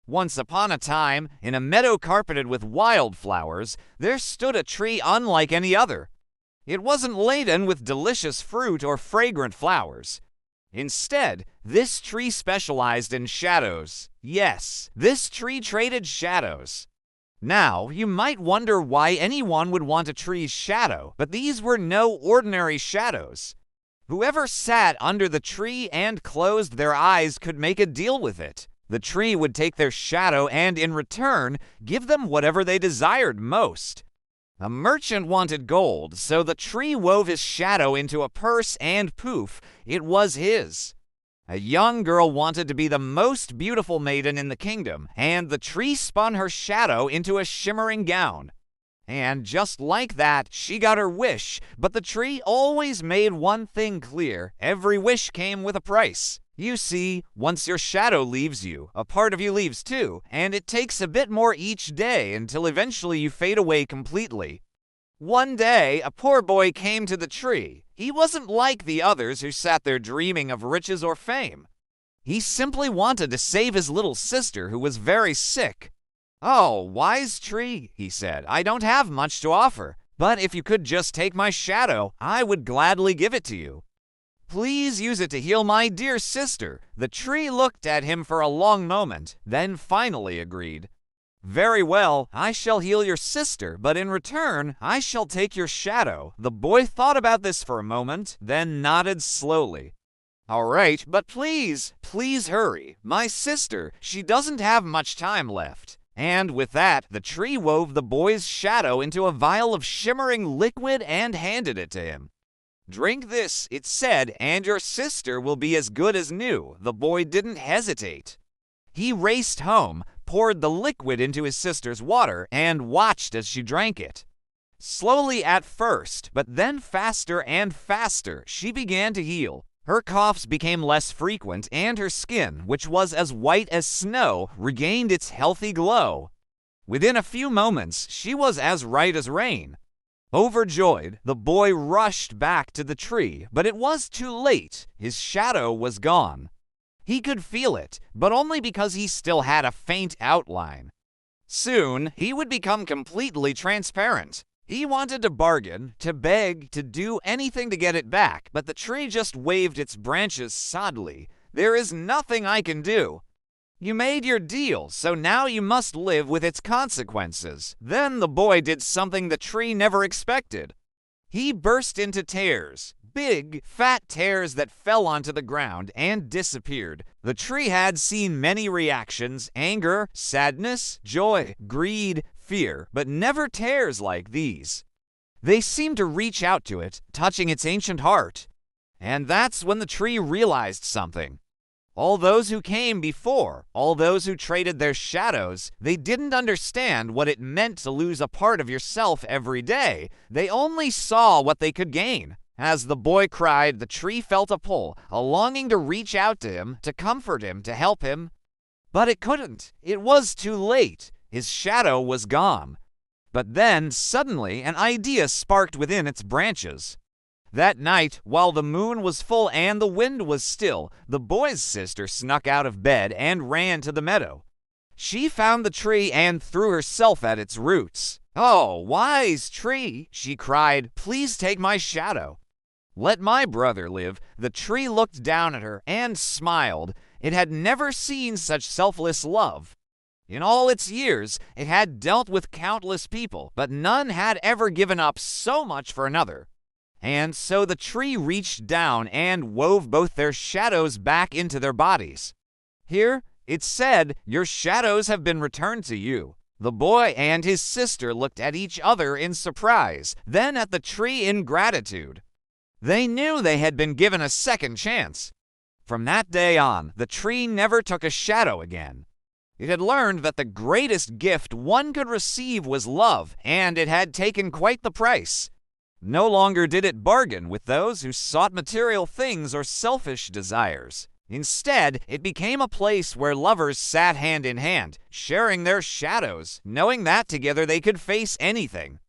Once upon a time, in a meadow carpeted with wildflowers, there stood a tree unlike any other. It wasn't laden with delicious fruit or fragrant flowers. Instead, this tree specialized in shadows. Yes, this tree traded shadows. Now, you might wonder why anyone would want a tree's shadow, but these were no ordinary shadows. Whoever sat under the tree and closed their eyes could make a deal with it. The tree would take their shadow and, in return, give them whatever they desired most. A merchant wanted gold, so the tree wove his shadow into a purse and poof, it was his. A young girl wanted to be the most beautiful maiden in the kingdom, and the tree spun her shadow into a shimmering gown. And just like that, she got her wish, but the tree always made one thing clear: every wish came with a price. You see, once your shadow leaves you, a part of you leaves too, and it takes a bit more each day until eventually you fade away completely. One day, a poor boy came to the tree. He wasn't like the others who sat there dreaming of riches or fame. He simply wanted to save his little sister, who was very sick. "Oh, wise tree," he said, "I don't have much to offer, but if you could just take my shadow, I would gladly give it to you. Please use it to heal my dear sister." The tree looked at him for a long moment, then finally agreed. "Very well, I shall heal your sister, but in return, I shall take your shadow." The boy thought about this for a moment, then nodded slowly. "All right, but please hurry. My sister, she doesn't have much time left." And with that, the tree wove the boy's shadow into a vial of shimmering liquid and handed it to him. "Drink this," it said, "and your sister will be as good as new." The boy didn't hesitate. He raced home, poured the liquid into his sister's water, and watched as she drank it. Slowly at first, but then faster and faster, she began to heal. Her coughs became less frequent, and her skin, which was as white as snow, regained its healthy glow. Within a few moments, she was as right as rain. Overjoyed, the boy rushed back to the tree, but it was too late. His shadow was gone. He could feel it, but only because he still had a faint outline. Soon, he would become completely transparent. He wanted to bargain, to beg, to do anything to get it back, but the tree just waved its branches sadly. "There is nothing I can do. You made your deal, so now you must live with its consequences." Then the boy did something the tree never expected. He burst into tears. Big, fat tears that fell onto the ground and disappeared. The tree had seen many reactions: anger, sadness, joy, greed, fear, but never tears like these. They seemed to reach out to it, touching its ancient heart. And that's when the tree realized something. All those who came before, all those who traded their shadows, they didn't understand what it meant to lose a part of yourself every day. They only saw what they could gain. As the boy cried, the tree felt a pull, a longing to reach out to him, to comfort him, to help him. But it couldn't. It was too late. His shadow was gone. But then, suddenly, an idea sparked within its branches. That night, while the moon was full and the wind was still, the boy's sister snuck out of bed and ran to the meadow. She found the tree and threw herself at its roots. "Oh, wise tree," she cried, "please take my shadow. Let my brother live." The tree looked down at her and smiled. It had never seen such selfless love. In all its years, it had dealt with countless people, but none had ever given up so much for another. And so the tree reached down and wove both their shadows back into their bodies. Here, it said, "Your shadows have been returned to you." The boy and his sister looked at each other in surprise, then at the tree in gratitude. They knew they had been given a second chance. From that day on, the tree never took a shadow again. It had learned that the greatest gift one could receive was love, and it had taken quite the price. No longer did it bargain with those who sought material things or selfish desires. Instead, it became a place where lovers sat hand in hand, sharing their shadows, knowing that together they could face anything.